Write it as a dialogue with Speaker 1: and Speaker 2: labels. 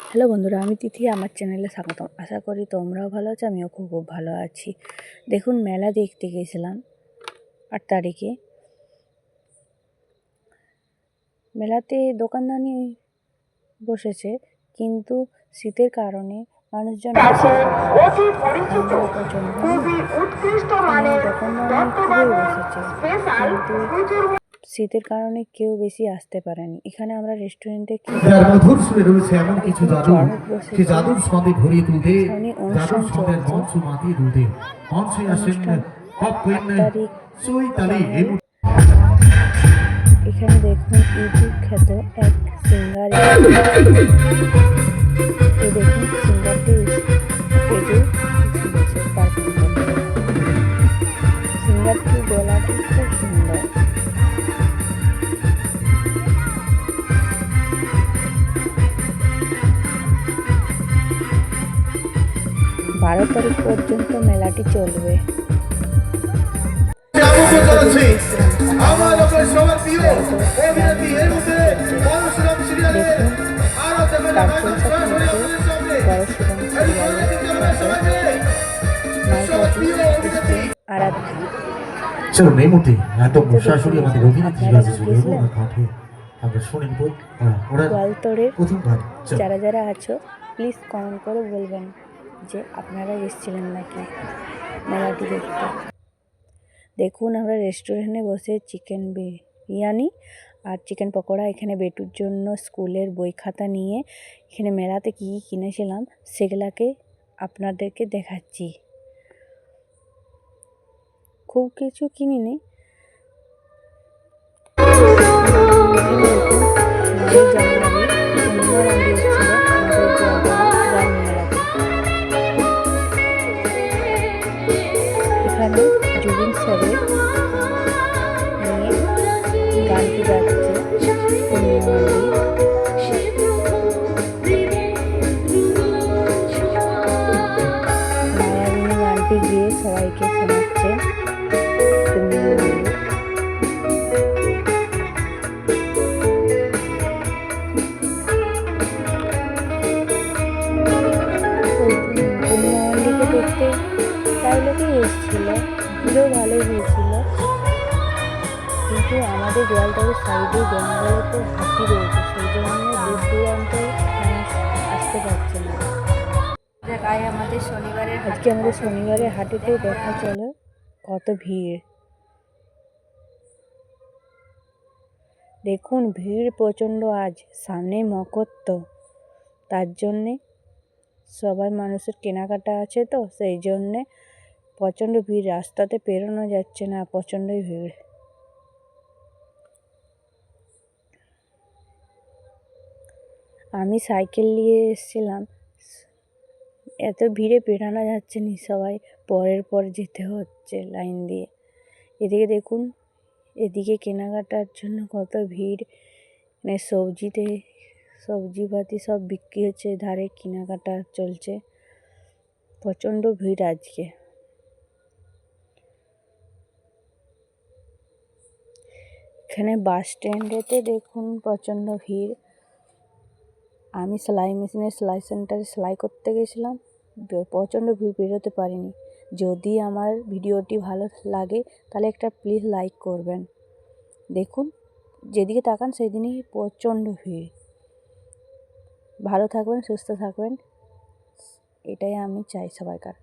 Speaker 1: Hello বন্ধুরা, আমি তিথি। আমার চ্যানেলে স্বাগতম। আশা করি তোমরাও ভালো আছো, আমিও খুব ভালো আছি। দেখুন, মেলা দেখতে গেছিলাম 8 তারিখে। মেলাতে দোকানদানি বসেছে, কিন্তু শীতের কারণে মানুষজন আসতে পারে না। ঠান্ডা প্রচণ্ড, মানে দোকানদানি খুবই বসেছে, কিন্তু শীতের কারণে কেউ বেশি আসতে পারেনি। এখানে আমরা রেস্টুরেন্টে
Speaker 2: মধুর সুরে রয়েছে এমন কিছু জাদু, সে জাদুর ছন্দে ভরিয়ে তুলতে, জাদুর ছন্দের মঞ্চ মাতিয়ে তুলতে মঞ্চে আসেন পপ কুইন চৈতালি।
Speaker 1: এখানে দেখুন ইউটিউব খ্যাত এক সিঙ্গার, এই দেখুন সিঙ্গারটি স্টেজে উঠেছে পারফর্ম করতে। সিঙ্গারটির গলাটি খুব সুন্দর। 12 তারিখ পর্যন্ত মেলাটি চলবে।
Speaker 2: চলো এই মুহূর্তে একদম সরাসরি আমাদের অভিনেত্রী কাছে চলে যাবো। ওনার কণ্ঠে আমরা শুনে নেব
Speaker 1: গোয়ালতোড়ের
Speaker 2: প্রথমবার।
Speaker 1: যারা যারা আছো, প্লিজ কমেন্ট করে বলবেন যে আপনারা এসেছিলেন নাকি মেলাটি দেখতে। দেখুন, আমরা রেস্টুরেন্টে বসে চিকেন বিরিয়ানি আর চিকেন পকোড়া, এখানে বেটুর জন্য স্কুলের বই খাতা নিয়ে এখানে মেলাতে কী কী কিনেছিলাম সেগুলাকে আপনাদেরকে দেখাচ্ছি। খুব কিছু কিনিনি। এখানে জুবিন স্যারের নিয়ে গানটি গাচ্ছে মায়াবিনী, গানটি গিয়ে সবাইকে শোনাচ্ছে। দেখতে প্রায় লোকই এসেছিল, ভিড়ও ভালোই হয়েছিল, কিন্তু আমাদের গোয়ালতোড়ের সাইডে জঙ্গলেতে হাতি রয়েছে, সেই জন্য দূর দূরান্তে মানুষ আসতে পারছে না। আজকে আমাদের শনিবারের হাটেতে দেখা চলে কত ভিড়। দেখুন, ভিড় প্রচণ্ড। আজ সামনেই মকরতো, তার জন্যে সবাই মানুষের কেনাকাটা আছে, তো সেই জন্যে প্রচণ্ড ভিড়। রাস্তাতে পেরোনো যাচ্ছে না, প্রচণ্ডই ভিড়। আমি সাইকেল নিয়ে এসেছিলাম, এত ভিড়ে পেরানো যাচ্ছে না, সবাই পরের পর যেতে হচ্ছে লাইন দিয়ে। এদিকে দেখুন, এদিকে কেনাকাটার জন্য কত ভিড়। মানে সবজিপাতি সব বিক্রি হচ্ছে, ধারে কেনাকাটা চলছে, প্রচণ্ড ভিড় আজকে। এখানে বাস স্ট্যান্ডেতে দেখুন প্রচণ্ড ভিড়। আমি সেলাই মেশিনে সেলাই সেন্টারে সেলাই করতে গেছিলাম, প্রচণ্ড ভিড়, বেরোতে পারিনি। যদি আমার ভিডিওটি ভালো লাগে তাহলে একটা প্লিজ লাইক করবেন। দেখুন, যেদিকে তাকান সেদিনই প্রচণ্ড ভিড়। ভালো থাকবেন, সুস্থ থাকবেন, এটাই আমি চাই সবাইকার।